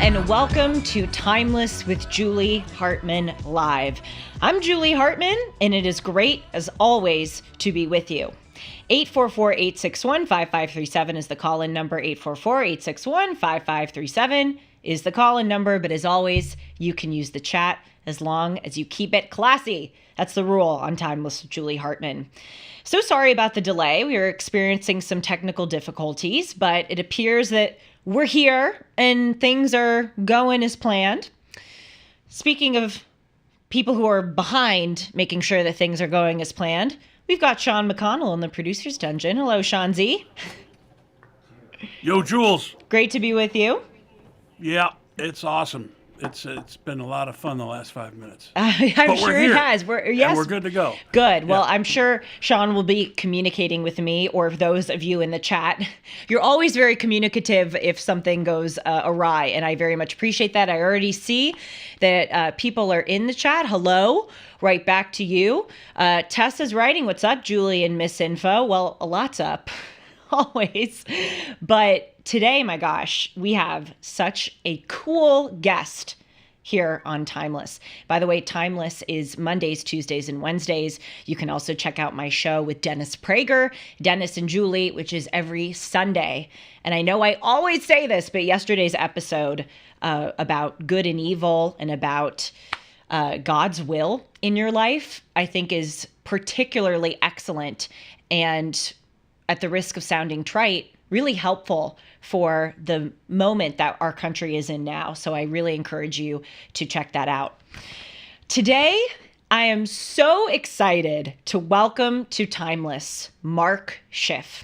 and welcome to Timeless with Julie Hartman Live. I'm Julie Hartman, and it is great, as always, to be with you. 844-861-5537 is the call-in number. 844-861-5537 is the call-in number, but as always, you can use the chat as long as you keep it classy. That's the rule on Timeless with Julie Hartman. So sorry about the delay. We are experiencing some technical difficulties, but it appears that we're here and things are going as planned. Speaking of people who are behind making sure that things are going as planned, we've got Sean McConnell in the producer's dungeon. Hello, Sean Z. Yo, Jules. Great to be with you. Yeah, it's awesome. It's been a lot of fun the last 5 minutes. I'm sure it has. And we're good to go. Good. Well, I'm sure Sean will be communicating with me, or those of you in the chat. You're always very communicative if something goes awry, and I very much appreciate that. I already see that people are in the chat. Hello. Right back to you. Tessa's writing, what's up, Julie and Miss Info? Well, a lot's up. Always. But today, my gosh, we have such a cool guest here on Timeless. By the way, Timeless is Mondays, Tuesdays, and Wednesdays. You can also check out my show with Dennis Prager, Dennis and Julie, which is every Sunday. And I know I always say this, but yesterday's episode about good and evil and about God's will in your life, I think is particularly excellent and, at the risk of sounding trite, really helpful for the moment that our country is in now. So I really encourage you to check that out. Today, I am so excited to welcome to Timeless Mark Schiff.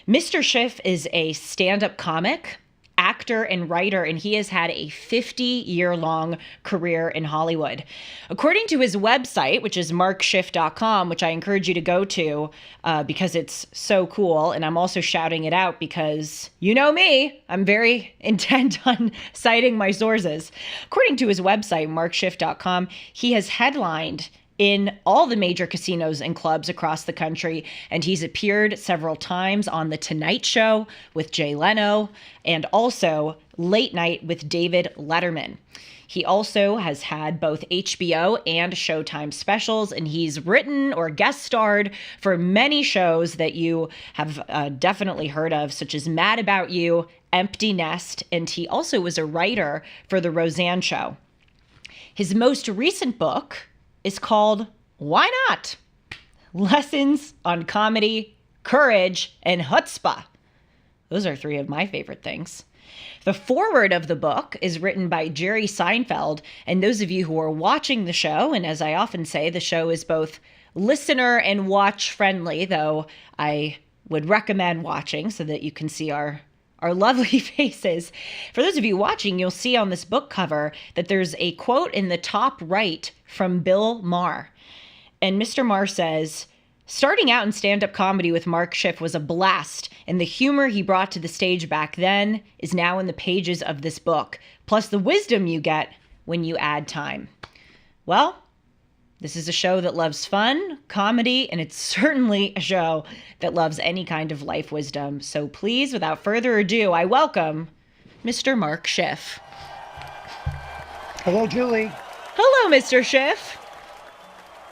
Mr. Schiff is a stand-up comic, actor, and writer, and he has had a 50-year-long career in Hollywood. According to his website, which is markschiff.com, which I encourage you to go to because it's so cool, and I'm also shouting it out because, you know me, I'm very intent on citing my sources. According to his website, markschiff.com, he has headlined in all the major casinos and clubs across the country, and he's appeared several times on The Tonight Show with Jay Leno and also Late Night with David Letterman. He also has had both HBO and Showtime specials, and he's written or guest starred for many shows that you have definitely heard of, such as Mad About You, Empty Nest, and he also was a writer for The Roseanne Show. His most recent book is called Why Not? Lessons on Comedy, Courage, and Chutzpah. Those are three of my favorite things. The foreword of the book is written by Jerry Seinfeld, and those of you who are watching the show, and as I often say, the show is both listener and watch friendly, though I would recommend watching so that you can see our lovely faces. For those of you watching, you'll see on this book cover that there's a quote in the top right from Bill Maher. And Mr. Maher says, "Starting out in stand-up comedy with Mark Schiff was a blast, and the humor he brought to the stage back then is now in the pages of this book, plus the wisdom you get when you add time." Well, this is a show that loves fun, comedy, and it's certainly a show that loves any kind of life wisdom. So please, without further ado, I welcome Mr. Mark Schiff. Hello, Julie. Hello, Mr. Schiff.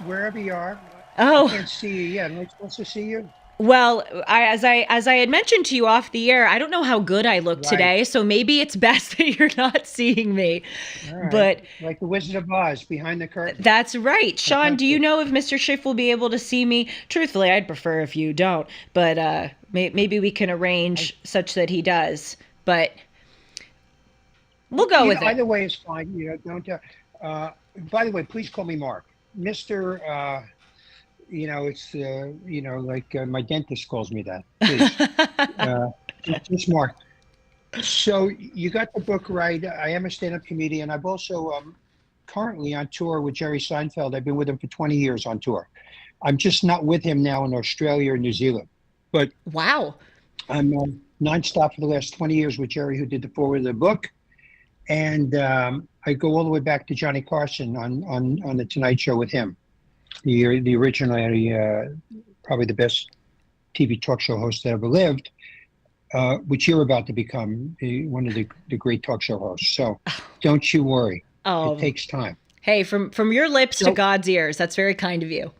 Wherever you are. Oh, I can't see you yet. Am I supposed to see you? well, as I had mentioned to you off the air, I don't know how good I look today, so maybe it's best that you're not seeing me. All right. But like the Wizard of Oz, behind the curtain. that's right. Sean, do you know if Mr. Schiff will be able to see me? Truthfully, I'd prefer if you don't, but maybe we can arrange such that he does. But we'll go with it. Either way is fine. Don't. By the way, please call me Mark, Mr. It's like my dentist calls me that. Please, just Mark. So you got the book right. I am a stand-up comedian. I'm also currently on tour with Jerry Seinfeld. I've been with him for 20 years on tour. I'm just not with him now in Australia or New Zealand. But wow, I'm nonstop for the last 20 years with Jerry, who did the foreword of the book. And I go all the way back to Johnny Carson on the Tonight Show with him. The original, probably the best TV talk show host that ever lived. which you're about to become one of the great talk show hosts. So don't you worry. It Oh, takes time. hey, from your lips to So, God's ears. That's very kind of you.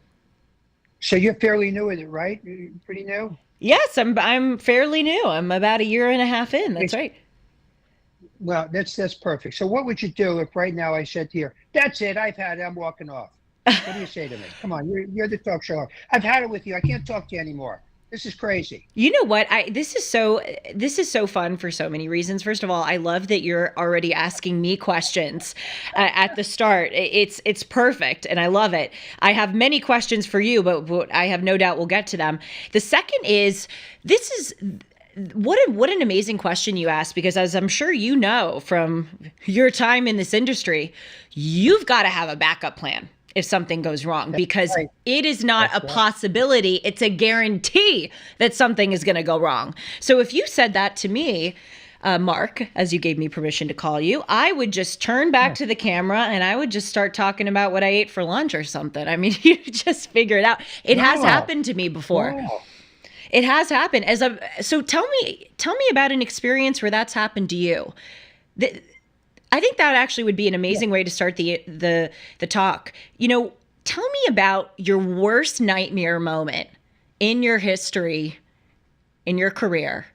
so you're fairly new with it, right? You're pretty new. Yes, I'm fairly new. I'm about a year and a half in. That's right. Well, that's perfect. So what would you do if right now I said to you, "That's it, I've had it, I'm walking off"? What do you say to me? Come on, you're the talk show host. I've had it with you. I can't talk to you anymore. This is crazy. You know what? This is so fun for so many reasons. First of all, I love that you're already asking me questions at the start. It's perfect, and I love it. I have many questions for you, but I have no doubt we'll get to them. The second is this is what an amazing question you asked, because as I'm sure you know from your time in this industry, you've got to have a backup plan if something goes wrong, because right. it is not That's a right. possibility, it's a guarantee that something is going to go wrong. So if you said that to me, Mark, as you gave me permission to call you, I would just turn back to the camera and I would just start talking about what I ate for lunch or something. I mean, you just figure it out. It has Wow. happened to me before. Wow. It has happened. So tell me about an experience where that's happened to you. I think that actually would be an amazing way to start the talk. You know, tell me about your worst nightmare moment in your history, in your career.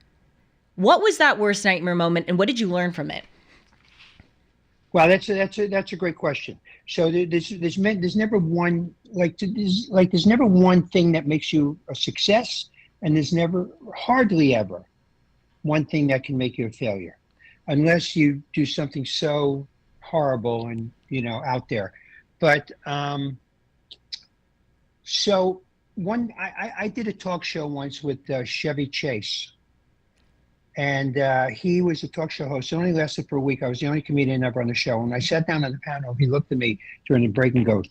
What was that worst nightmare moment, and what did you learn from it? Well, that's a great question. So there's never one there's never one thing that makes you a success, and there's never hardly ever one thing that can make you a failure, unless you do something so horrible and out there. But so I did a talk show once with Chevy Chase, and he was a talk show host. It only lasted for a week. I was the only comedian ever on the show. And I sat down on the panel. He looked at me during the break and goes,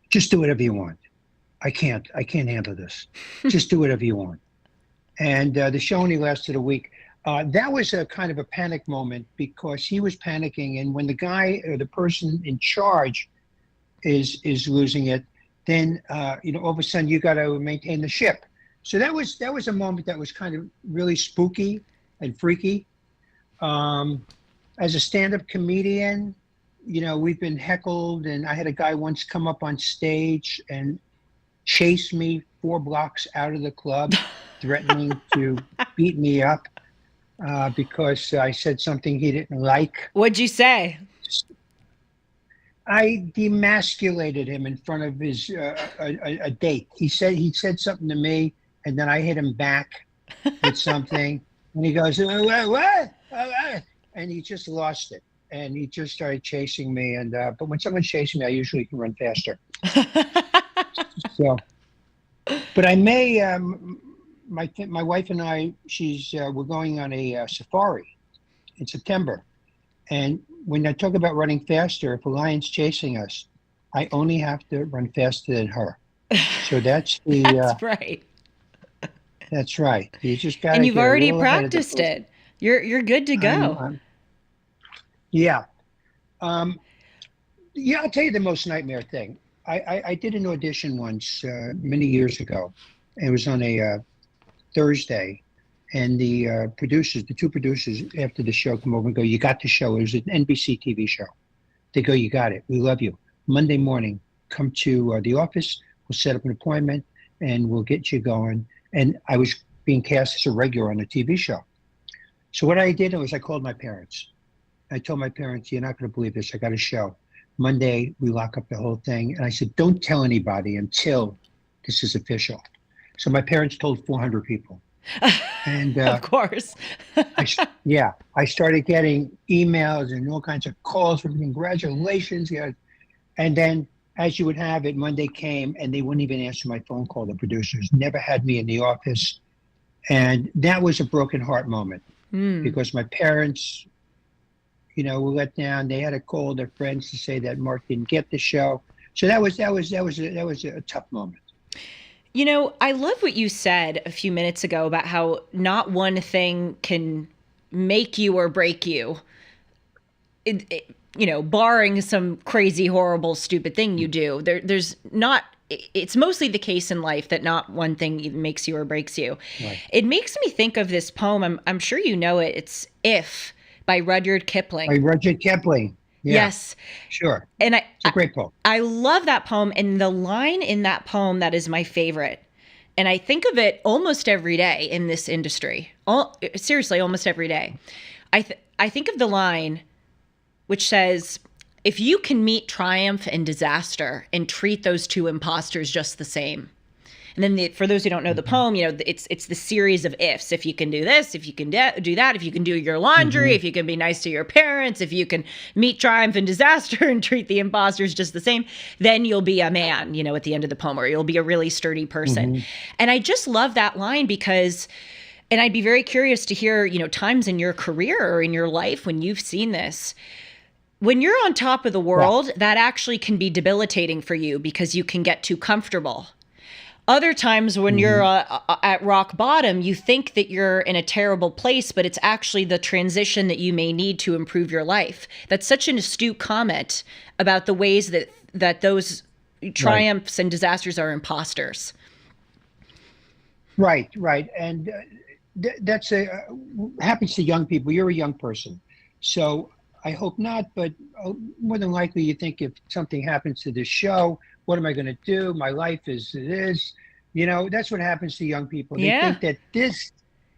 "Just do whatever you want. I can't handle this. Just do whatever you want." And the show only lasted a week. That was a kind of a panic moment, because he was panicking. And when the guy or the person in charge is losing it, then all of a sudden you got to maintain the ship. So that was a moment that was kind of really spooky and freaky. As a stand-up comedian, we've been heckled, and I had a guy once come up on stage and chase me 4 blocks out of the club, threatening to beat me up because I said something he didn't like. What'd you say? I demasculated him in front of his a date. He said something to me, and then I hit him back with something, and he goes, "What?" And he just lost it, and he just started chasing me. And but when someone's chasing me, I usually can run faster. So, but I may. My wife and I, we're going on a safari in September, and when I talk about running faster, if a lion's chasing us, I only have to run faster than her. So that's the. That's right. That's right. You just got. And you've already practiced it. You're good to go. Yeah. Yeah, I'll tell you the most nightmare thing. I did an audition once many years ago. It was on a Thursday, and the two producers after the show come over and go, "You got the show." It was an NBC TV show. They go, "You got it. We love you. Monday morning, come to the office. We'll set up an appointment, and we'll get you going." And I was being cast as a regular on a TV show. So what I did was I called my parents. I told my parents, "You're not going to believe this. I got a show. Monday, we lock up the whole thing." And I said, "Don't tell anybody until this is official." So my parents told 400 people. And of course. I started getting emails and all kinds of calls from congratulations. Yeah. And then, as you would have it, Monday came and they wouldn't even answer my phone call. The producers never had me in the office. And that was a broken heart moment because my parents, were let down. They had to call their friends to say that Mark didn't get the show. So that was a tough moment. I love what you said a few minutes ago about how not one thing can make you or break you. Barring some crazy, horrible, stupid thing you do, there's not it's mostly the case in life that not one thing makes you or breaks you. Right. It makes me think of this poem. I'm sure you know it. It's If by Rudyard Kipling. By Rudyard Kipling. Yeah, Yes. sure. And It's a great poem. I love that poem. And the line in that poem that is my favorite, and I think of it almost every day in this industry. Seriously, almost every day. I think of the line which says, if you can meet triumph and disaster and treat those two imposters just the same. And then for those who don't know the poem, it's the series of ifs. If you can do this, if you can do that, if you can do your laundry, if you can be nice to your parents, if you can meet triumph and disaster and treat the imposters just the same, then you'll be a man, at the end of the poem, or you'll be a really sturdy person. And I just love that line because, and I'd be very curious to hear, times in your career or in your life when you've seen this. When you're on top of the world, that actually can be debilitating for you because you can get too comfortable. Other times when you're at rock bottom, you think that you're in a terrible place, but it's actually the transition that you may need to improve your life. That's such an astute comment about the ways that those triumphs and disasters are imposters. Right. And that's happens to young people. You're a young person. So I hope not, but more than likely you think if something happens to this show, what am I going to do? My life is this. That's what happens to young people. They think that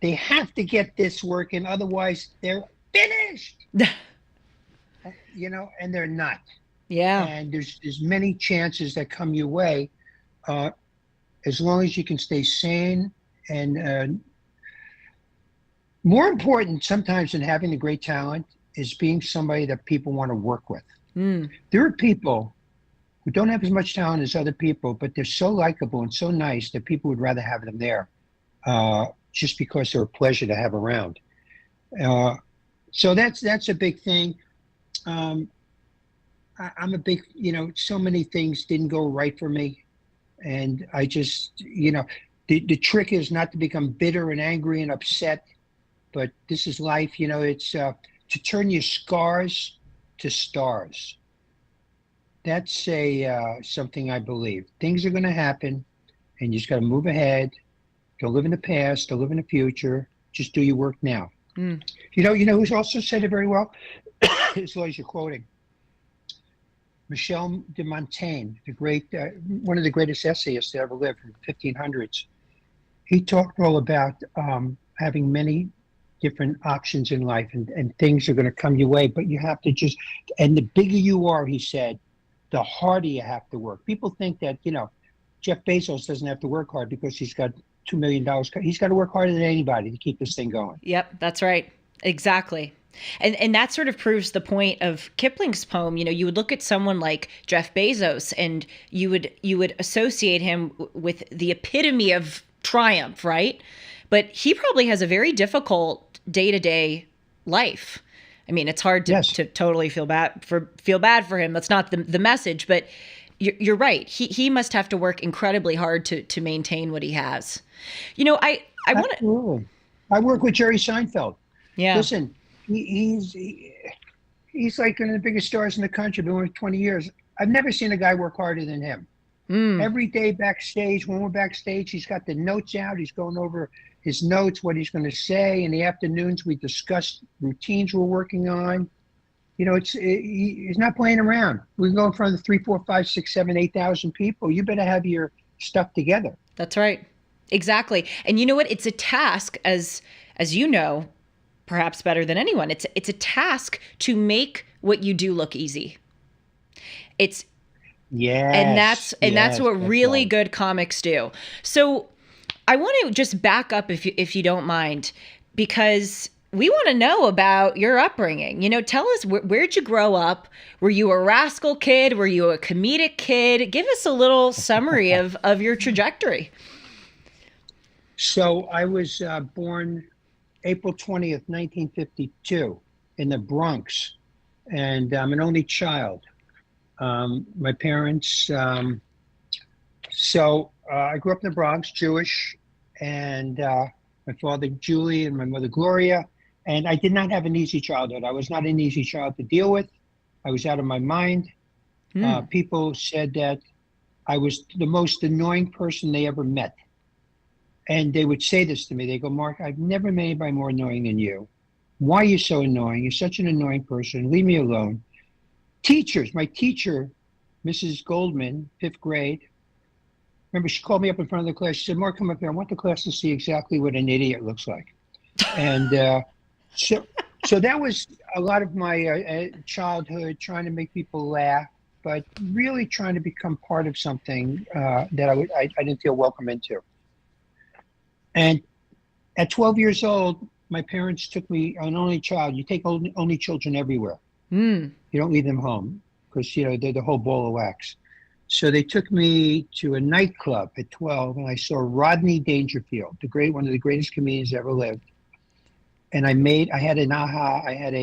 they have to get this working, otherwise they're finished. And they're not. Yeah. And there's many chances that come your way, as long as you can stay sane. And more important sometimes than having a great talent is being somebody that people want to work with. There are people who don't have as much talent as other people, but they're so likable and so nice that people would rather have them there, just because they're a pleasure to have around. So that's a big thing. I'm a big, so many things didn't go right for me. And I just, the trick is not to become bitter and angry and upset, but this is life. It's to turn your scars to stars. That's something I believe. Things are going to happen, and you just got to move ahead. Don't live in the past. Don't live in the future. Just do your work now. You know who's also said it very well? As long as you're quoting. Michel de Montaigne, the great, one of the greatest essayists that ever lived in the 1500s. He talked all about having many different options in life, and things are going to come your way, but you have to and the bigger you are, he said, the harder you have to work. People think that, Jeff Bezos doesn't have to work hard because he's got $2 million. He's got to work harder than anybody to keep this thing going. Yep, that's right. Exactly. And that sort of proves the point of Kipling's poem. You would look at someone like Jeff Bezos and you would associate him with the epitome of triumph, right? But he probably has a very difficult day-to-day life. I mean, it's hard to totally feel bad for him. That's not the message, but you're right. He must have to work incredibly hard to maintain what he has. I want to. I work with Jerry Seinfeld. Yeah. Listen, he's like one of the biggest stars in the country. Been with 20 years. I've never seen a guy work harder than him. Every day backstage, when we're backstage, he's got the notes out. He's going over his notes, what he's going to say. In the afternoons, we discuss routines we're working on. He's not playing around. We can go in front of the 3, 4, 5, 6, 7, 8,000 people. You better have your stuff together. That's right. Exactly. And you know what? It's a task, as you know, perhaps better than anyone. It's a task to make what you do look easy. That's what really good comics do. So I want to just back up if you don't mind, because we want to know about your upbringing. Tell us, where'd you grow up? Were you a rascal kid? Were you a comedic kid? Give us a little summary of your trajectory. So I was born April 20th, 1952 in the Bronx, and I'm an only child. My parents, I grew up in the Bronx, Jewish, and my father, Julie, and my mother, Gloria. And I did not have an easy childhood. I was not an easy child to deal with. I was out of my mind. People said that I was the most annoying person they ever met. And they would say this to me. They go, Mark, I've never met anybody more annoying than you. Why are you so annoying? You're such an annoying person. Leave me alone. Teachers, my teacher, Mrs. Goldman, 5th grade, remember she called me up in front of the class. She said, Mark, come up here. I want the class to see exactly what an idiot looks like. And so that was a lot of my childhood, trying to make people laugh, but really trying to become part of something that I didn't feel welcome into. And at 12 years old, my parents took me, an only child. You take only children everywhere. You don't leave them home because, they're the whole ball of wax. So they took me to a nightclub at 12, and I saw Rodney Dangerfield, one of the greatest comedians ever lived. And I had an aha. I had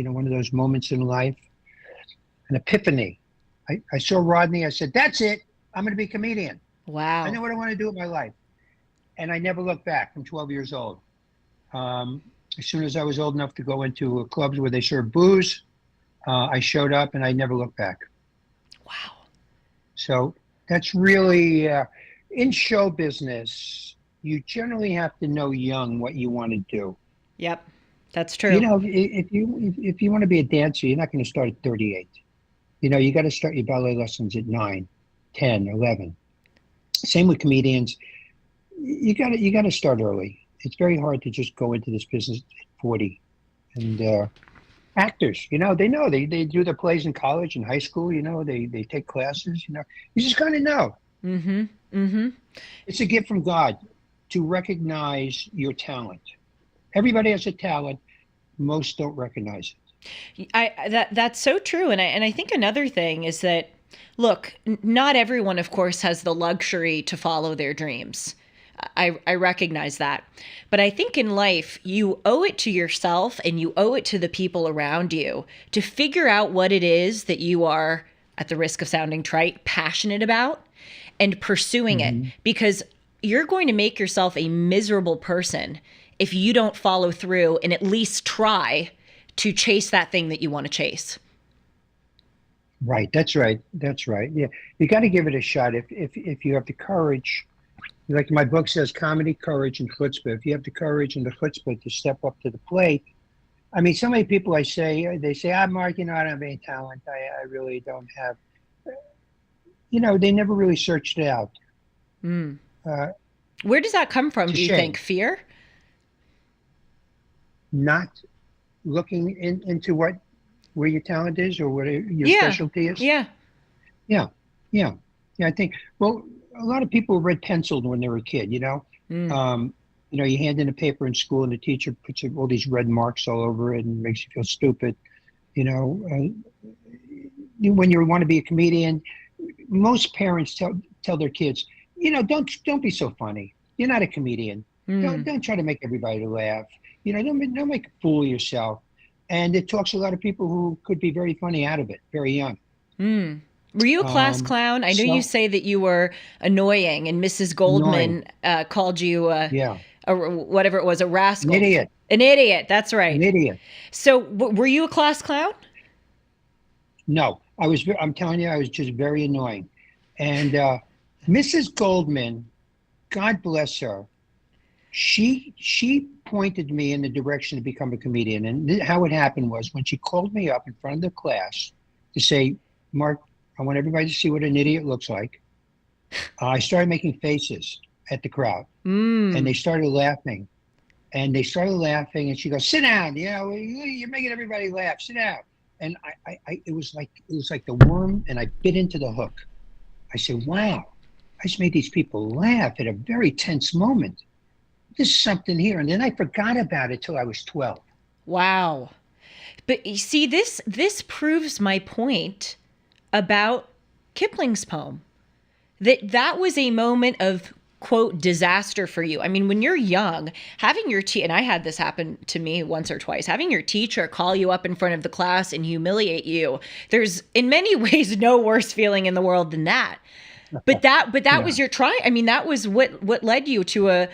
one of those moments in life, an epiphany. I saw Rodney. I said, that's it. I'm going to be a comedian. Wow. I know what I want to do with my life. And I never looked back from 12 years old. As soon as I was old enough to go into clubs where they served booze, I showed up and I never looked back. Wow. So that's really, in show business, you generally have to know young what you want to do. Yep, that's true. If you want to be a dancer, you're not going to start at 38. You got to start your ballet lessons at 9, 10, 11. Same with comedians. You got to start early. It's very hard to just go into this business at 40. And actors, they know they do their plays in college and high school. They take classes. You just kind of know. Mm-hmm. Mm-hmm. It's a gift from God to recognize your talent. Everybody has a talent. Most don't recognize it. That's so true. And I think another thing is that, look, not everyone, of course, has the luxury to follow their dreams. I recognize that. But I think in life, you owe it to yourself and you owe it to the people around you to figure out what it is that you are, at the risk of sounding trite, passionate about and pursuing it. Because you're going to make yourself a miserable person if you don't follow through and at least try to chase that thing that you want to chase. Right. That's right. Yeah. You got to give it a shot. If you have the courage, like my book says, comedy, courage, and chutzpah. If you have the courage and the chutzpah to step up to the plate. I mean, so many people they say, Mark, I don't have any talent. I really don't have, they never really searched it out. Where does that come from, do you think? Fear? Not looking into where your talent is or what your specialty is? Yeah. I think, well, a lot of people read penciled when they were a kid, you hand in a paper in school and the teacher puts all these red marks all over it and makes you feel stupid. When you want to be a comedian, most parents tell their kids, don't be so funny. You're not a comedian. Don't try to make everybody laugh. Don't make a fool of yourself. And it talks a lot of people who could be very funny out of it, very young. Were you a class clown? I know you say that you were annoying, and Mrs. Goldman called you whatever it was, a rascal. An idiot. That's right. An idiot. So were you a class clown? No, I'm telling you, I was just very annoying. And Mrs. Goldman, God bless her, she pointed me in the direction to become a comedian. And how it happened was when she called me up in front of the class to say, Mark, I want everybody to see what an idiot looks like. I started making faces at the crowd, and they started laughing. And she goes, sit down. You're making everybody laugh. Sit down. And it was like the worm, and I bit into the hook. I said, wow, I just made these people laugh at a very tense moment. There's something here. And then I forgot about it till I was 12. Wow. But you see, this proves my point about Kipling's poem, that was a moment of, quote, disaster for you. I mean, when you're young, having your and I had this happen to me once or twice, having your teacher call you up in front of the class and humiliate you, there's in many ways no worse feeling in the world than that. But that was your try. I mean, that was what led you to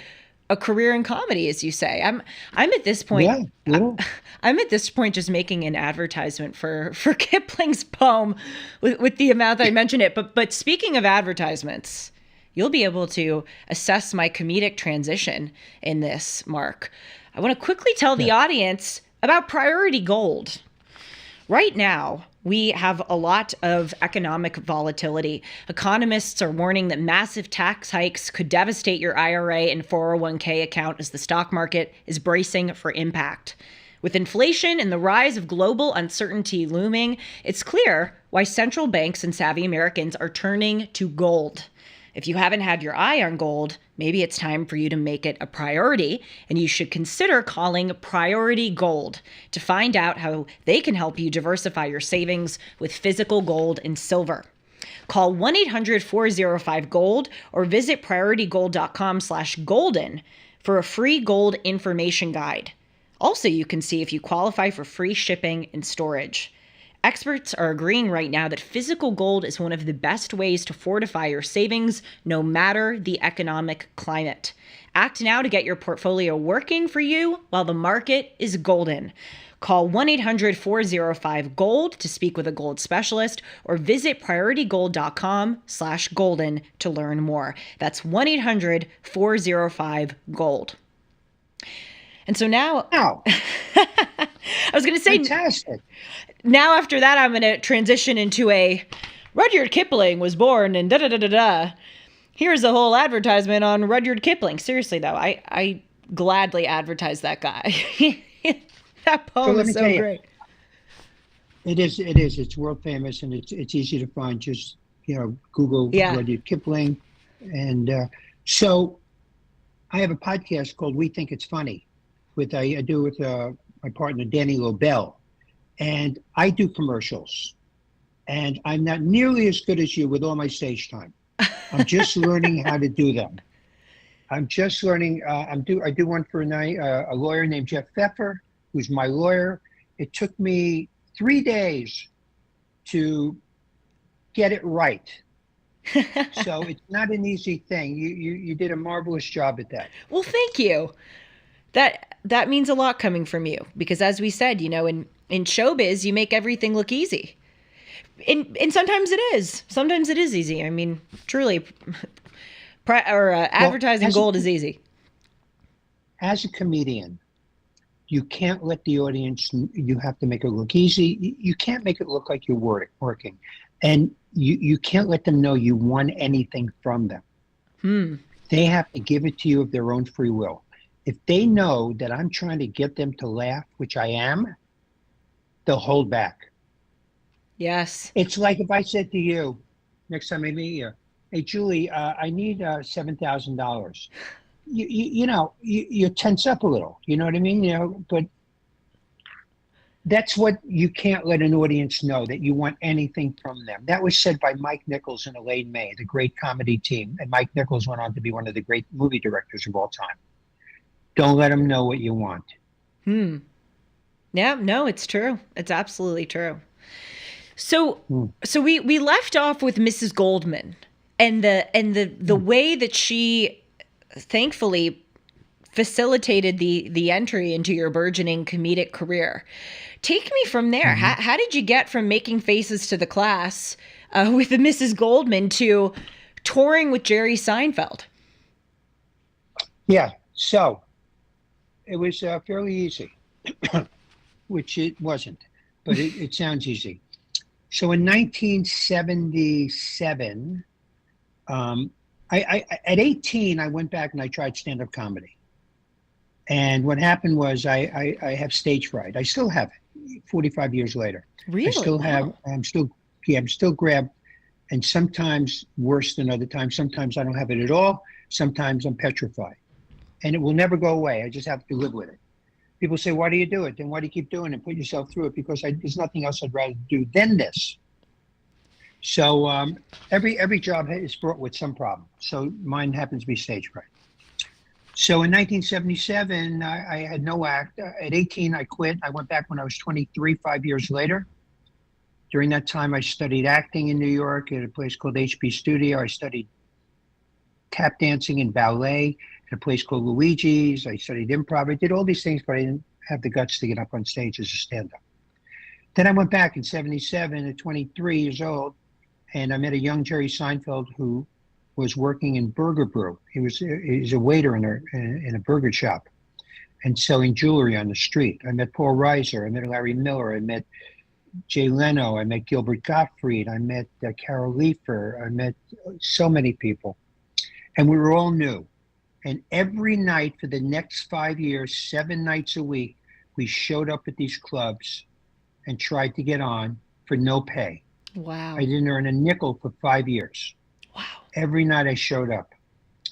a career in comedy, as you say. I'm at this point. Yeah, little. I'm at this point just making an advertisement for Kipling's poem with the amount that I mentioned it. But speaking of advertisements, you'll be able to assess my comedic transition in this, Mark. I want to quickly tell the audience about Priority Gold. Right now, we have a lot of economic volatility. Economists are warning that massive tax hikes could devastate your IRA and 401k account as the stock market is bracing for impact. With inflation and the rise of global uncertainty looming, it's clear why central banks and savvy Americans are turning to gold. If you haven't had your eye on gold, maybe it's time for you to make it a priority, and you should consider calling Priority Gold to find out how they can help you diversify your savings with physical gold and silver. Call 1-800-405-GOLD or visit prioritygold.com/golden for a free gold information guide. Also, you can see if you qualify for free shipping and storage. Experts are agreeing right now that physical gold is one of the best ways to fortify your savings, no matter the economic climate. Act now to get your portfolio working for you while the market is golden. Call 1-800-405-GOLD to speak with a gold specialist or visit prioritygold.com/golden to learn more. That's 1-800-405-GOLD. And so now, Wow, I was going to say, fantastic. now after that, I'm going to transition into a Rudyard Kipling was born and da-da-da-da-da. Here's a whole advertisement on Rudyard Kipling. Seriously, though, I gladly advertise that guy. That poem let is me so tell you, great. It is. It's world famous, and it's easy to find. Just Google Yeah. Rudyard Kipling, and so I have a podcast called We Think It's Funny, I do with my partner Danny Lobel, and I do commercials, and I'm not nearly as good as you with all my stage time. I'm just learning how to do them. I'm just learning. I do one for a lawyer named Jeff Pfeffer, who's my lawyer. It took me 3 days to get it right. So it's not an easy thing. You did a marvelous job at that. Well, thank you. That means a lot coming from you because, as we said, in showbiz, you make everything look easy. And sometimes it is. Sometimes it is easy. I mean, truly, advertising gold is easy. As a comedian, you can't let the audience, you have to make it look easy. You can't make it look like you're working. And you can't let them know you want anything from them. They have to give it to you of their own free will. If they know that I'm trying to get them to laugh, which I am, they'll hold back. Yes. It's like if I said to you, next time I meet you, hey, Julie, I need $7,000. You tense up a little. You know what I mean? But that's what you can't let an audience know, that you want anything from them. That was said by Mike Nichols and Elaine May, the great comedy team. And Mike Nichols went on to be one of the great movie directors of all time. Don't let them know what you want. Yeah, no, it's true. It's absolutely true. So we left off with Mrs. Goldman and the way that she thankfully facilitated the entry into your burgeoning comedic career. Take me from there. How did you get from making faces to the class with the Mrs. Goldman to touring with Jerry Seinfeld? Yeah, so it was fairly easy, which it wasn't, but it sounds easy. So in 1977, at 18, I went back and I tried stand-up comedy. And what happened was I have stage fright. I still have it 45 years later. Really? I still have, I'm still grabbed, and sometimes worse than other times. Sometimes I don't have it at all. Sometimes I'm petrified. And it will never go away. I just have to live with it. People say, why do you do it? Then why do you keep doing it? Put yourself through it, because there's nothing else I'd rather do than this. So every job is fraught with some problem. So mine happens to be stage fright. So in 1977, I had no act. At 18, I quit. I went back when I was 23, 5 years later. During that time, I studied acting in New York at a place called HB Studio. I studied tap dancing and ballet a place called Luigi's. I studied improv. I did all these things, but I didn't have the guts to get up on stage as a stand-up. Then I went back in 77 at 23 years old, and I met a young Jerry Seinfeld who was working in Burger Brew. He was a waiter in a burger shop and selling jewelry on the street. I met Paul Reiser. I met Larry Miller. I met Jay Leno. I met Gilbert Gottfried. I met Carol Leifer. I met so many people. And we were all new. And every night for the next 5 years, 7 nights a week, we showed up at these clubs and tried to get on for no pay. Wow. I didn't earn a nickel for 5 years. Wow. Every night I showed up.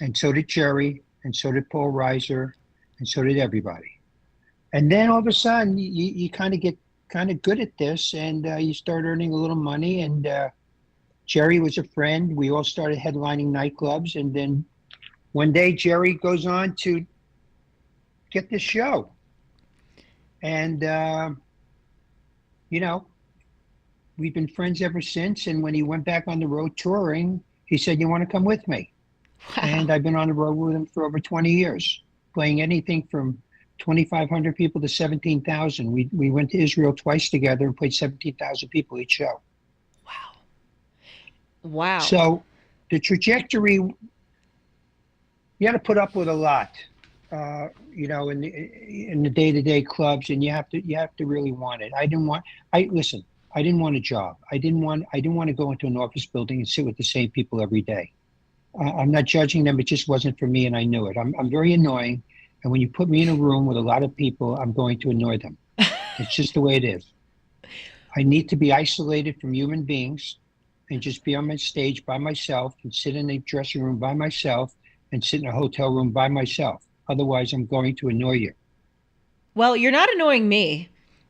And so did Jerry, and so did Paul Reiser, and so did everybody. And then all of a sudden, you kind of get kind of good at this, and you start earning a little money. And Jerry was a friend. We all started headlining nightclubs. And then one day, Jerry goes on to get this show. And, we've been friends ever since. And when he went back on the road touring, he said, "You want to come with me?" Wow. And I've been on the road with him for over 20 years, playing anything from 2,500 people to 17,000. We went to Israel twice together and played 17,000 people each show. Wow. Wow. So the trajectory, you got to put up with a lot, in the day-to-day clubs, and you have to really want it. I didn't want a job. I didn't want to go into an office building and sit with the same people every day. I'm not judging them. It just wasn't for me, and I knew it. I'm very annoying, and when you put me in a room with a lot of people, I'm going to annoy them. It's just the way it is. I need to be isolated from human beings and just be on my stage by myself and sit in a dressing room by myself and sit in a hotel room by myself. Otherwise, I'm going to annoy you. Well, you're not annoying me,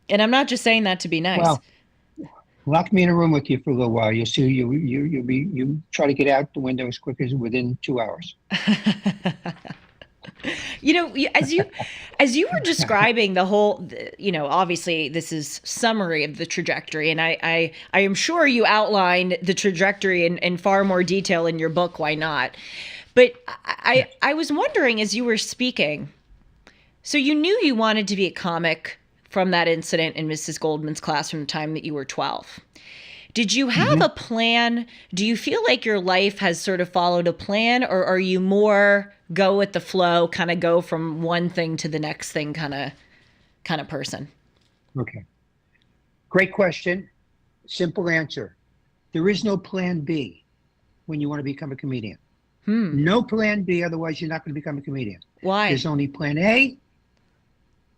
and I'm not just saying that to be nice. Well, lock me in a room with you for a little while. You'll see. You try to get out the window as quick as within 2 hours. As you were describing the whole, obviously this is summary of the trajectory, and I am sure you outlined the trajectory in far more detail in your book. Why not? But I was wondering as you were speaking, so you knew you wanted to be a comic from that incident in Mrs. Goldman's class from the time that you were 12. Did you have a plan? Do you feel like your life has sort of followed a plan, or are you more go with the flow, kind of go from one thing to the next thing kind of person? Okay. Great question. Simple answer. There is no plan B when you want to become a comedian. No plan B, otherwise you're not going to become a comedian. Why? There's only plan A,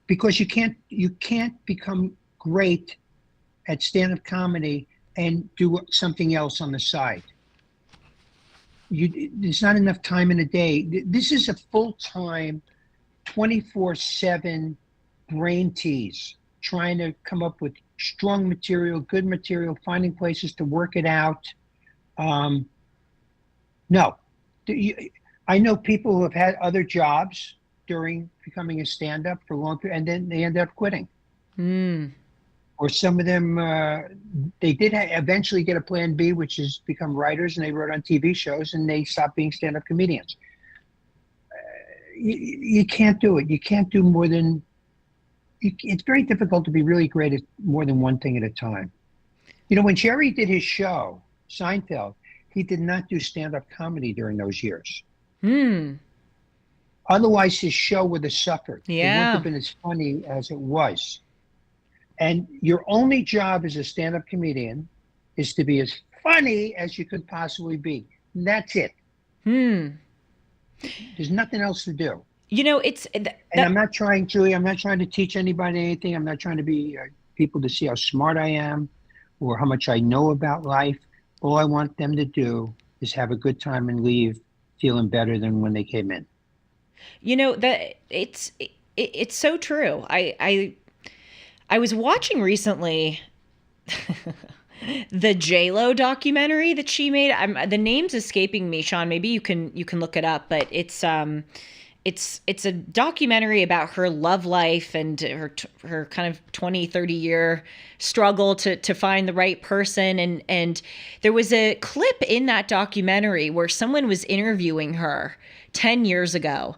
because you can't become great at stand-up comedy and do something else on the side. There's not enough time in a day. This is a full-time, 24/7 brain tease, trying to come up with strong material, good material, finding places to work it out. No. I know people who have had other jobs during becoming a stand-up for a long period, and then they end up quitting. Or some of them, they did eventually get a plan B, which is become writers, and they wrote on TV shows, and they stopped being stand-up comedians. You can't do it. You can't do more than, it's very difficult to be really great at more than one thing at a time. When Jerry did his show, Seinfeld, he did not do stand-up comedy during those years. Otherwise, his show would have suffered. It wouldn't have been as funny as it was. And your only job as a stand-up comedian is to be as funny as you could possibly be. And that's it. There's nothing else to do. And I'm not trying, Julie, I'm not trying to teach anybody anything. I'm not trying to be people to see how smart I am or how much I know about life. All I want them to do is have a good time and leave feeling better than when they came in. That it's so true. I was watching recently the J-Lo documentary that she made. The name's escaping me, Sean. Maybe you can look it up, but it's a documentary about her love life and her kind of 20-30 year struggle to find the right person. And there was a clip in that documentary where someone was interviewing her 10 years ago,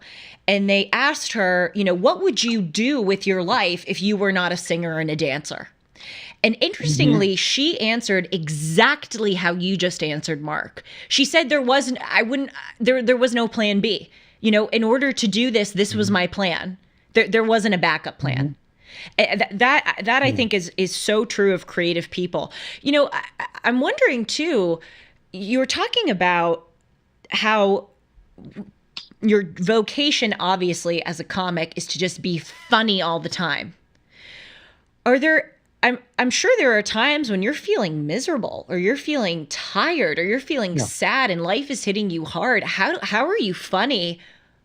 and they asked her, what would you do with your life if you were not a singer and a dancer? And interestingly, she answered exactly how you just answered, Mark. She said there was no plan B. In order to do this, this was my plan. There wasn't a backup plan. That I think is so true of creative people. I'm wondering too, you were talking about how your vocation, obviously, as a comic is to just be funny all the time. I'm sure there are times when you're feeling miserable or you're feeling tired or you're feeling sad and life is hitting you hard. How are you funny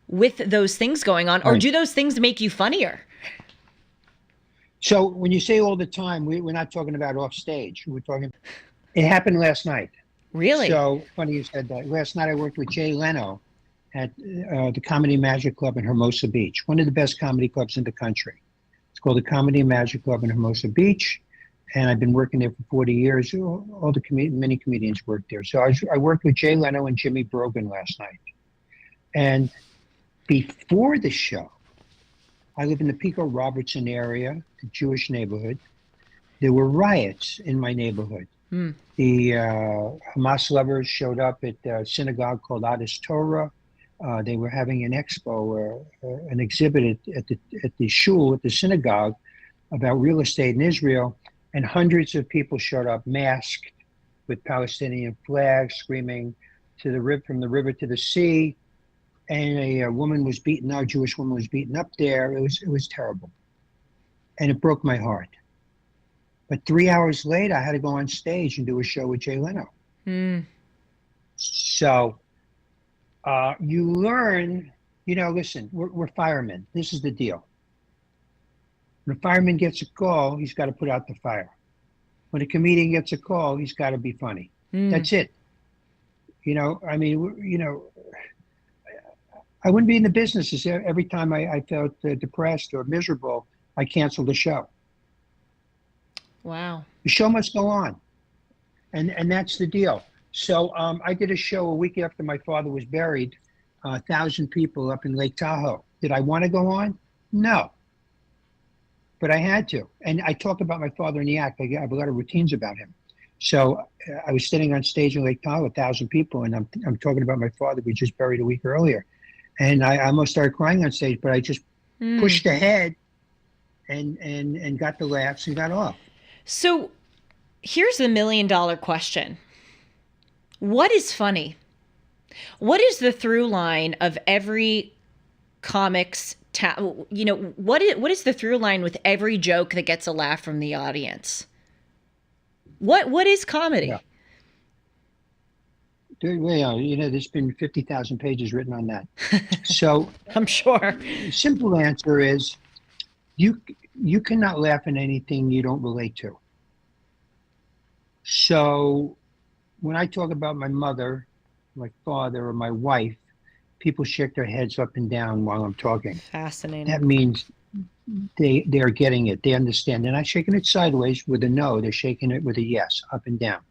with those things going on? Or do those things make you funnier? So when you say all the time, we're not talking about off stage. It happened last night. Really? So funny you said that. Last night I worked with Jay Leno at the Comedy Magic Club in Hermosa Beach, one of the best comedy clubs in the country. It's called the Comedy Magic Club in Hermosa Beach, and I've been working there for 40 years. Many comedians work there. So I worked with Jay Leno and Jimmy Brogan last night. And before the show, I live in the Pico Robertson area, the Jewish neighborhood. There were riots in my neighborhood. The Hamas lovers showed up at a synagogue called Adas Torah. They were having an expo, an exhibit at the shul, at the synagogue, about real estate in Israel, and hundreds of people showed up masked with Palestinian flags, screaming from the river to the sea. And a woman was beaten up, a Jewish woman was beaten up there. It was terrible, and it broke my heart. But 3 hours later, I had to go on stage and do a show with Jay Leno. So you learn, listen, we're firemen. This is the deal. When a fireman gets a call, he's got to put out the fire. When a comedian gets a call, he's got to be funny. That's it. I wouldn't be in the business if every time I felt depressed or miserable, I canceled the show. Wow. The show must go on. And that's the deal. So I did a show a week after my father was buried, 1,000 people up in Lake Tahoe. Did I want to go on? No. But I had to. And I talked about my father in the act. I have a lot of routines about him. So I was sitting on stage in Lake Tahoe, 1,000 people, and I'm talking about my father we just buried a week earlier. And I almost started crying on stage, but I just pushed ahead and got the laughs and got off. So here's the $1 million question. What is funny? What is the through line of every comic's what is the through line with every joke that gets a laugh from the audience? What is comedy? Yeah. There's been 50,000 pages written on that. So I'm sure. Simple answer is you cannot laugh at anything you don't relate to. So when I talk about my mother, my father, or my wife, people shake their heads up and down while I'm talking. Fascinating. That means they are getting it. They understand. They're not shaking it sideways with a no. They're shaking it with a yes, up and down.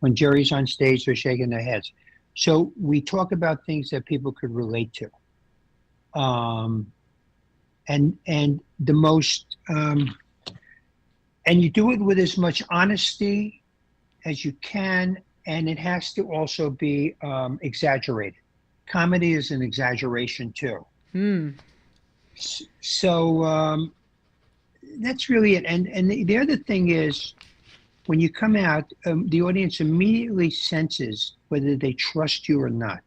When Jerry's on stage, they're shaking their heads. So we talk about things that people could relate to. And the most, and you do it with as much honesty as you can, and it has to also be exaggerated. Comedy is an exaggeration too. So that's really it. And the other thing is, when you come out, the audience immediately senses whether they trust you or not.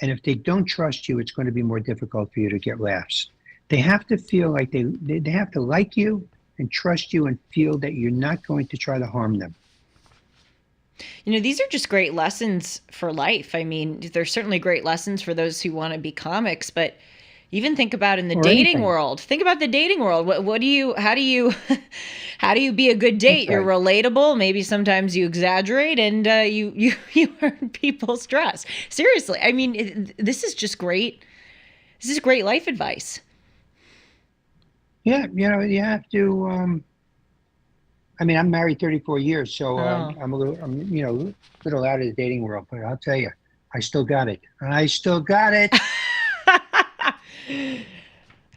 And if they don't trust you, it's going to be more difficult for you to get laughs. They have to feel like they have to like you and trust you and feel that you're not going to try to harm them. These are just great lessons for life. I mean, there's certainly great lessons for those who want to be comics, but even think about in the dating world. Think about the dating world. How do you be a good date? You're relatable. Maybe sometimes you exaggerate and you earn people's trust. Seriously. I mean, this is just great This is great life advice. Yeah, you have to. I mean, I'm married 34 years, so Oh. I'm little out of the dating world. But I'll tell you, I still got it. I still got it.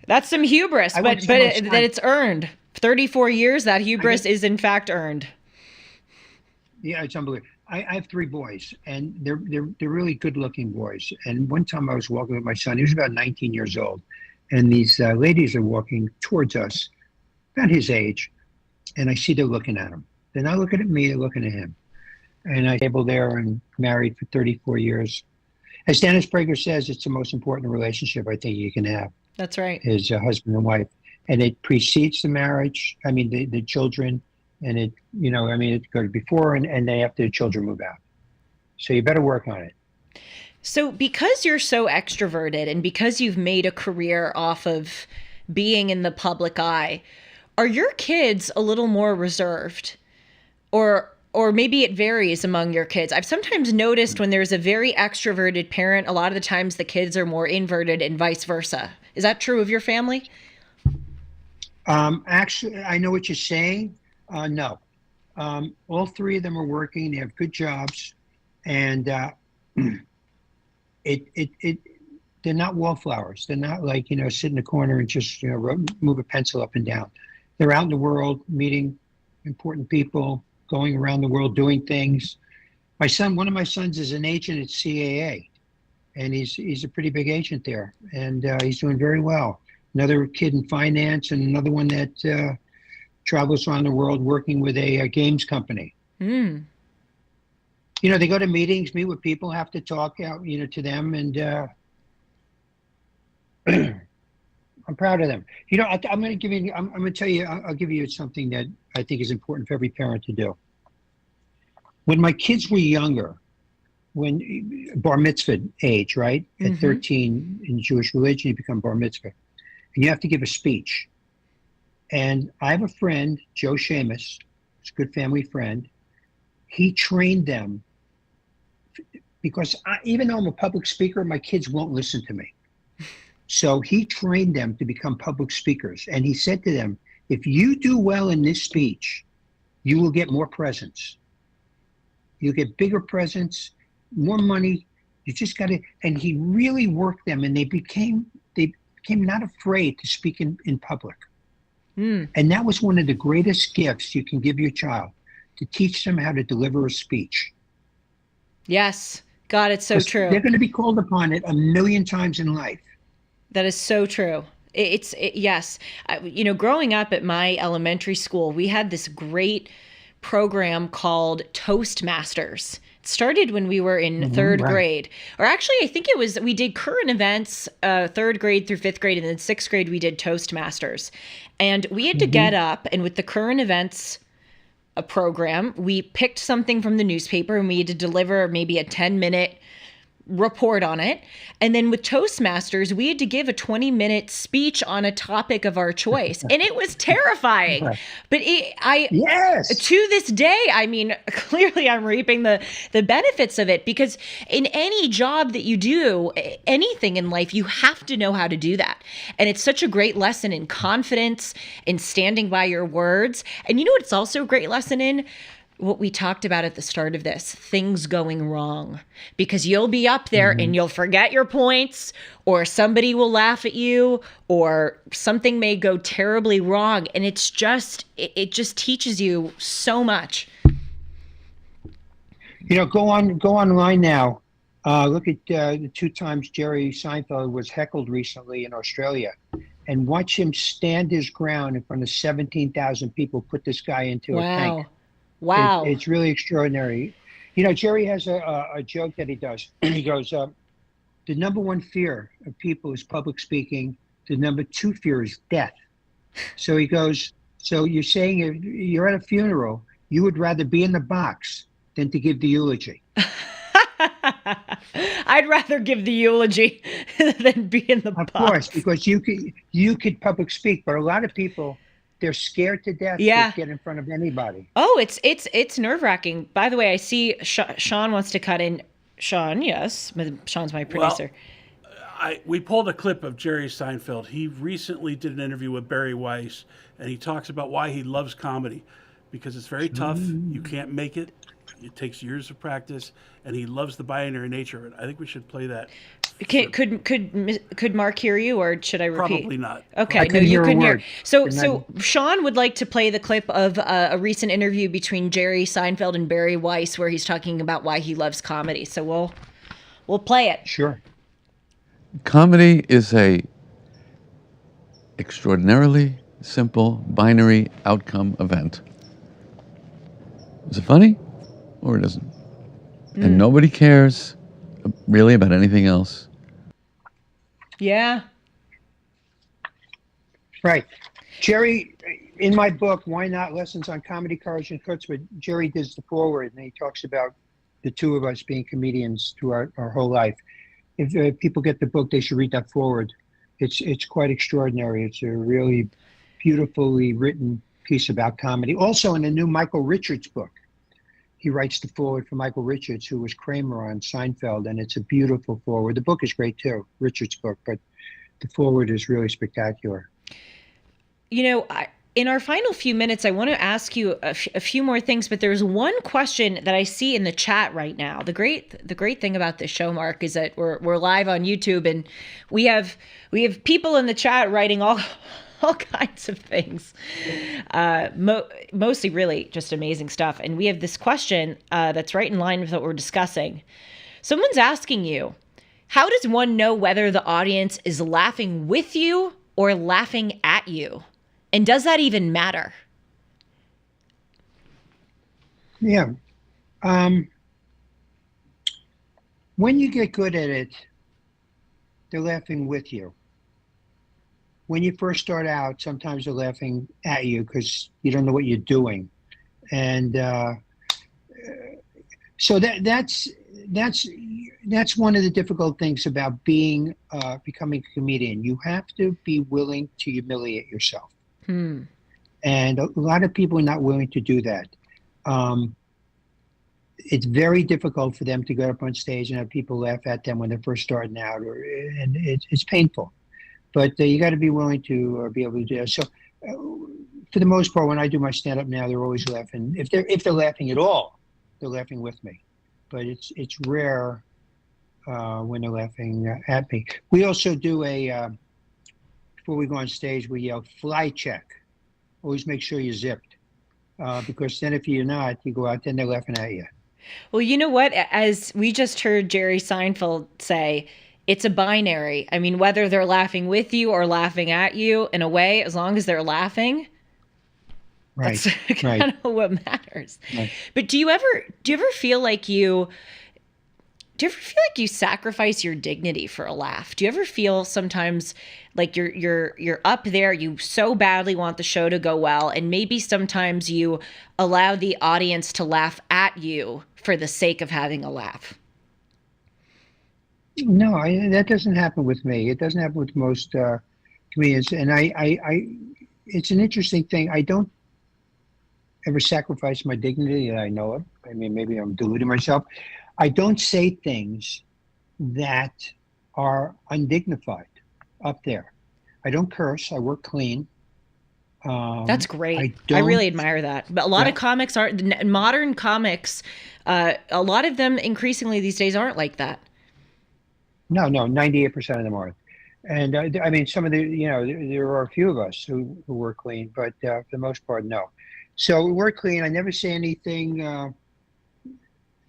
That's some hubris, I but went to my that son. it's earned. 34 years, that I get, hubris is in fact earned. yeah, it's unbelievable. I have three boys, and they're really good-looking boys. And one time I was walking with my son. He was about 19 years old, and these ladies are walking towards us, about his age, and I see they're looking at him. They're not looking at me; they're looking at him. And I stable there and married for 34 years. As Dennis Prager says, it's the most important relationship I think you can have That's right. is a husband and wife. And it precedes the marriage. I mean, the children, and it goes before and then after the children move out. So you better work on it. So, because you're so extroverted and because you've made a career off of being in the public eye, are your kids a little more reserved? Or maybe it varies among your kids. I've sometimes noticed when there's a very extroverted parent, a lot of the times the kids are more inverted and vice versa. Is that true of your family? Actually, I know what you're saying. No. All three of them are working. They have good jobs. And it they're not wallflowers. They're not like, sit in the corner and just, move a pencil up and down. They're out in the world meeting important people, going around the world doing things. One of my sons is an agent at CAA, and he's a pretty big agent there, and he's doing very well. Another kid in finance, and another one that travels around the world working with a games company. Mm. They go to meetings, meet with people, have to talk out, to them, and I'm proud of them. I'm going to give you. I'm going to tell you. I'll give you something that I think is important for every parent to do. When my kids were younger, when bar mitzvah age, right? At 13 in Jewish religion, you become bar mitzvah, and you have to give a speech. And I have a friend, Joe Seamus, who's a good family friend. He trained them because even though I'm a public speaker, my kids won't listen to me. So he trained them to become public speakers. And he said to them, if you do well in this speech, you will get more presents. You'll get bigger presents, more money. You just got to, and he really worked them, and they became not afraid to speak in public. Mm. And that was one of the greatest gifts you can give your child, to teach them how to deliver a speech. Yes. God, it's so true. They're going to be called upon it a million times in life. That is so true. Yes. Growing up at my elementary school, we had this great program called Toastmasters. It started when we were in third grade. Or actually, I think we did current events, third grade through fifth grade, and then sixth grade, we did Toastmasters. And we had to get up, and with the current events program, we picked something from the newspaper, and we had to deliver maybe a 10-minute report on it. And then with Toastmasters, we had to give a 20-minute speech on a topic of our choice. And it was terrifying. But Yes. To this day, I mean, clearly I'm reaping the benefits of it, because in any job that you do, anything in life, you have to know how to do that. And it's such a great lesson in confidence, in standing by your words. And you know what it's also a great lesson in? What we talked about at the start of this, things going wrong, because you'll be up there and you'll forget your points, or somebody will laugh at you, or something may go terribly wrong. And it just teaches you so much. Go online now. Look at the 2 times Jerry Seinfeld was heckled recently in Australia, and watch him stand his ground in front of 17,000 people, put this guy into a tank. Wow. It's really extraordinary. Jerry has a joke that he does. He goes, the number one fear of people is public speaking. The number 2 fear is death. So he goes, so you're saying if you're at a funeral, you would rather be in the box than to give the eulogy. I'd rather give the eulogy than be in the box. Of course, because you could public speak, but a lot of people, they're scared to death to get in front of anybody. Oh, it's nerve-wracking. By the way, I see Sean wants to cut in. Sean, yes. Sean's my producer. Well, we pulled a clip of Jerry Seinfeld. He recently did an interview with Barry Weiss, and he talks about why he loves comedy, because it's very tough. You can't make it. It takes years of practice, and he loves the binary nature of it. I think we should play that. Could Mark hear you, or should I repeat? Probably not. Okay, I no, couldn't you hear a couldn't hear. word. So Sean would like to play the clip of a recent interview between Jerry Seinfeld and Barry Weiss, where he's talking about why he loves comedy. So we'll play it. Sure. Comedy is a extraordinarily simple binary outcome event. Is it funny or it isn't? And nobody cares really about anything else. Yeah. Right. Jerry, in my book, Why Not? Lessons on Comedy, Courage, and Chutzpah, Jerry does the foreword, and he talks about the two of us being comedians throughout our whole life. If people get the book, they should read that foreword. It's quite extraordinary. It's a really beautifully written piece about comedy. Also, in the new Michael Richards book, he writes the foreword for Michael Richards, who was Kramer on Seinfeld, and it's a beautiful foreword. The book is great too, Richards' book, but the foreword is really spectacular. You know, in our final few minutes, I want to ask you a few more things, but there's one question that I see in the chat right now. The great thing about this show, Mark, is that we're live on YouTube, and we have people in the chat writing all kinds of things, mostly really just amazing stuff. And we have this question that's right in line with what we're discussing. Someone's asking you, how does one know whether the audience is laughing with you or laughing at you? And does that even matter? Yeah. When you get good at it, they're laughing with you. When you first start out, sometimes they're laughing at you because you don't know what you're doing. And so that's one of the difficult things about becoming a comedian. You have to be willing to humiliate yourself. And a lot of people are not willing to do that. It's very difficult for them to go up on stage and have people laugh at them when they're first starting out, and it's painful. But you got to be willing to be able to do that. So, for the most part, when I do my stand-up now, they're always laughing. If they're laughing at all, they're laughing with me. But it's rare when they're laughing at me. We also do before we go on stage, we yell "fly check." Always make sure you're zipped, because then if you're not, you go out there and they're laughing at you. Well, you know what? As we just heard Jerry Seinfeld say, it's a binary. I mean, whether they're laughing with you or laughing at you, in a way, as long as they're laughing, right, that's kind of what matters. Right. But do you ever feel like you sacrifice your dignity for a laugh? Do you ever feel sometimes like you're up there, you so badly want the show to go well, and maybe sometimes you allow the audience to laugh at you for the sake of having a laugh? No, that doesn't happen with me. It doesn't happen with most comedians, and I it's an interesting thing. I don't ever sacrifice my dignity that I know of. I mean, maybe I'm deluding myself. I don't say things that are undignified up there. I don't curse. I work clean. That's great. I really admire that. But a lot of comics aren't. Modern comics, a lot of them increasingly these days aren't like that. No, 98% of them aren't. And I mean, some of there are a few of us who work clean, but for the most part, no. So we work clean. I never say anything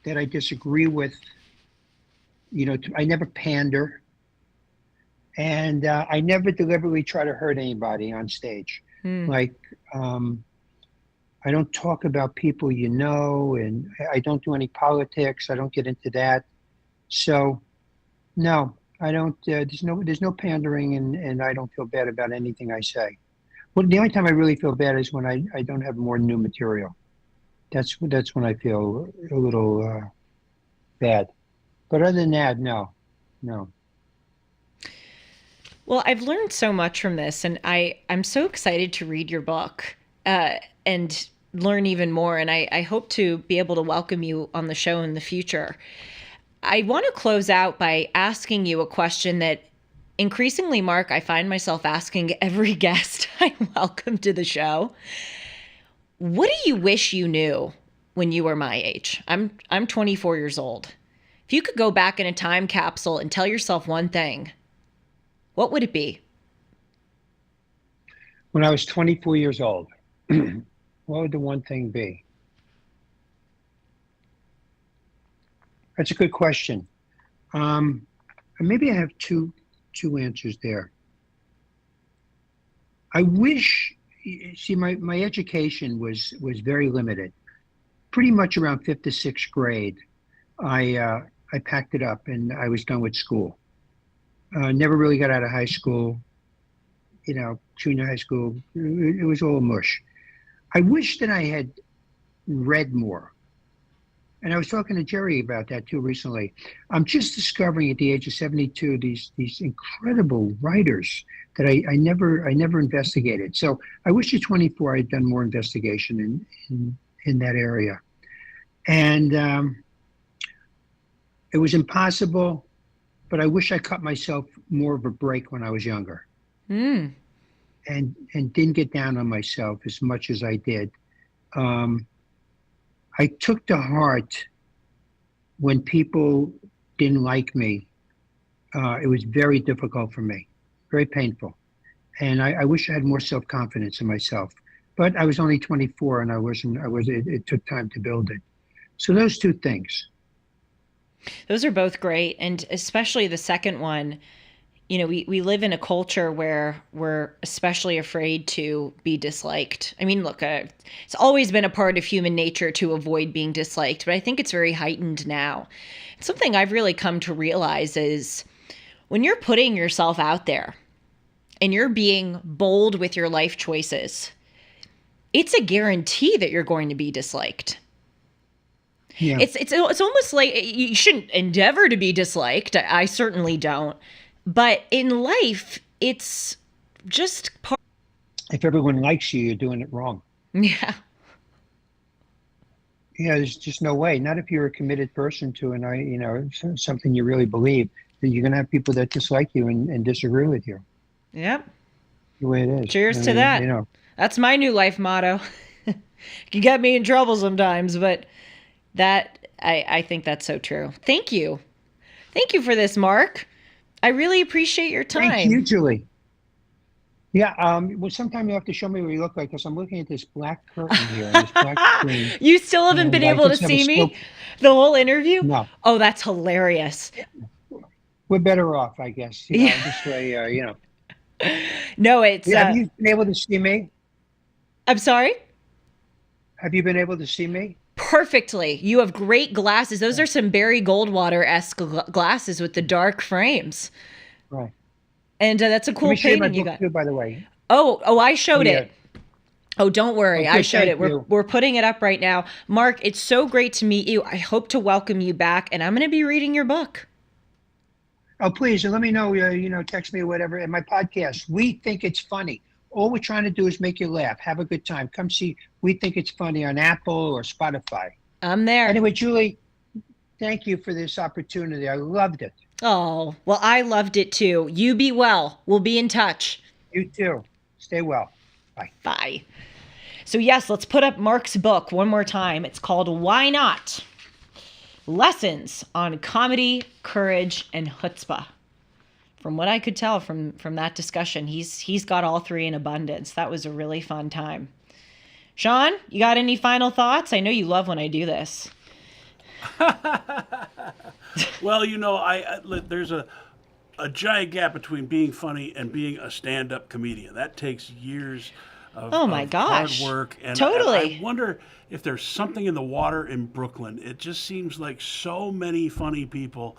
that I disagree with. I never pander. And I never deliberately try to hurt anybody on stage. Like, I don't talk about people and I don't do any politics. I don't get into that. So, no, I don't. There's no pandering, and I don't feel bad about anything I say. Well, the only time I really feel bad is when I don't have more new material. That's when I feel a little bad. But other than that, no. Well, I've learned so much from this, and I'm so excited to read your book and learn even more. And I hope to be able to welcome you on the show in the future. I want to close out by asking you a question that increasingly, Mark, I find myself asking every guest I welcome to the show, what do you wish you knew when you were my age? I'm 24 years old. If you could go back in a time capsule and tell yourself one thing, what would it be? When I was 24 years old, what would the one thing be? That's a good question. Maybe I have two answers there. I wish, see, my education was very limited. Pretty much around fifth to sixth grade, I packed it up and I was done with school. Never really got out of high school. Junior high school, it was all mush. I wish that I had read more. And I was talking to Jerry about that too recently. I'm just discovering at the age of 72 these incredible writers that I never investigated. So I wish at 24 I had done more investigation in that area. And it was impossible, but I wish I cut myself more of a break when I was younger. Mm. And didn't get down on myself as much as I did. I took to heart when people didn't like me. It was very difficult for me, very painful. And I wish I had more self-confidence in myself. But I was only 24 and it took time to build it. So those two things. Those are both great. And especially the second one, we live in a culture where we're especially afraid to be disliked. I mean, look, it's always been a part of human nature to avoid being disliked, but I think it's very heightened now. Something I've really come to realize is when you're putting yourself out there and you're being bold with your life choices, it's a guarantee that you're going to be disliked. Yeah. It's almost like you shouldn't endeavor to be disliked. I certainly don't. But in life, it's just part. If everyone likes you, you're doing it wrong. Yeah. Yeah, there's just no way. Not if you're a committed person to something you really believe. That you're going to have people that dislike you and disagree with you. Yep. The way it is. Cheers to that. That's my new life motto. It can get me in trouble sometimes, but I think that's so true. Thank you. Thank you for this, Mark. I really appreciate your time. Thank you, Julie. Yeah, well, sometime you have to show me what you look like because I'm looking at this black curtain here, and this black screen. You still haven't been able to see me the whole interview? No. Oh, that's hilarious. We're better off, I guess. This way, No, it's. Have you been able to see me? I'm sorry? Have you been able to see me? Perfectly. You have great glasses. Those are some Barry Goldwater-esque glasses with the dark frames. Right. And that's a cool painting you got. Too, by the way. Oh, I showed it. Oh, don't worry. I showed it. We're putting it up right now. Mark, it's so great to meet you. I hope to welcome you back, and I'm going to be reading your book. Oh, please, and let me know, text me or whatever. And my podcast, We Think It's Funny. All we're trying to do is make you laugh. Have a good time. Come see We Think It's Funny on Apple or Spotify. I'm there. Anyway, Julie, thank you for this opportunity. I loved it. Oh, well, I loved it too. You be well. We'll be in touch. You too. Stay well. Bye. Bye. So yes, let's put up Mark's book one more time. It's called Why Not? Lessons on Comedy, Courage, and Chutzpah. From what I could tell from that discussion, he's got all three in abundance. That was a really fun time. Sean, you got any final thoughts? I know you love when I do this. Well, there's a giant gap between being funny and being a stand-up comedian. That takes years of hard work. And totally. I wonder if there's something in the water in Brooklyn. It just seems like so many funny people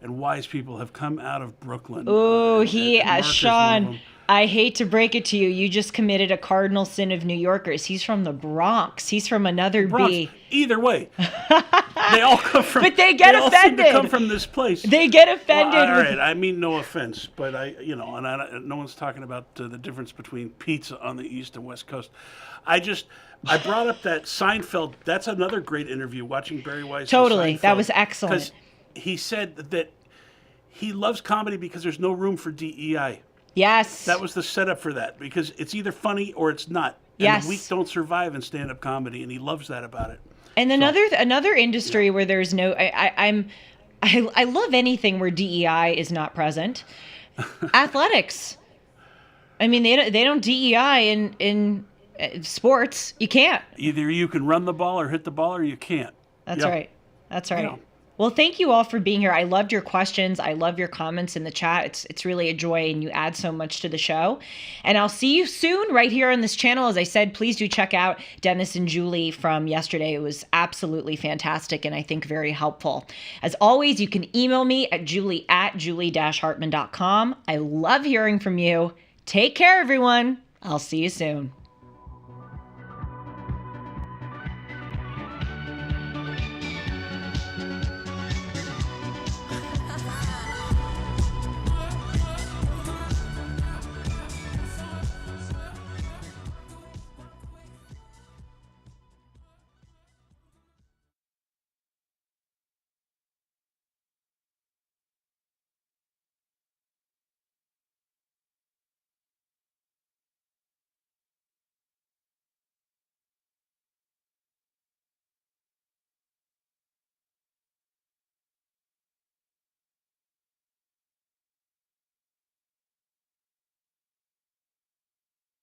and wise people have come out of Brooklyn. Oh, Sean, I hate to break it to you. You just committed a cardinal sin of New Yorkers. He's from the Bronx. He's from another B. Either way, they all come from. But they get offended. All seem to come from this place. They get offended. Well, all right, I mean no offense, but no one's talking about the difference between pizza on the East and West Coast. I brought up that Seinfeld. That's another great interview. Watching Barry Weiss. Totally, that was excellent. Because he said that he loves comedy because there's no room for DEI. Yes. That was the setup for that, because it's either funny or it's not. And Yes. the weak don't survive in stand-up comedy, and he loves that about it. And another industry where there's no, I love anything where DEI is not present. Athletics. I mean, they don't DEI in sports. You can't. Either you can run the ball or hit the ball, or you can't. That's Yep. right. That's right. Yeah. Well, thank you all for being here. I loved your questions. I love your comments in the chat. It's really a joy, and you add so much to the show. And I'll see you soon right here on this channel. As I said, please do check out Dennis and Julie from yesterday. It was absolutely fantastic and I think very helpful. As always, you can email me at julie@julie-hartman.com. I love hearing from you. Take care, everyone. I'll see you soon.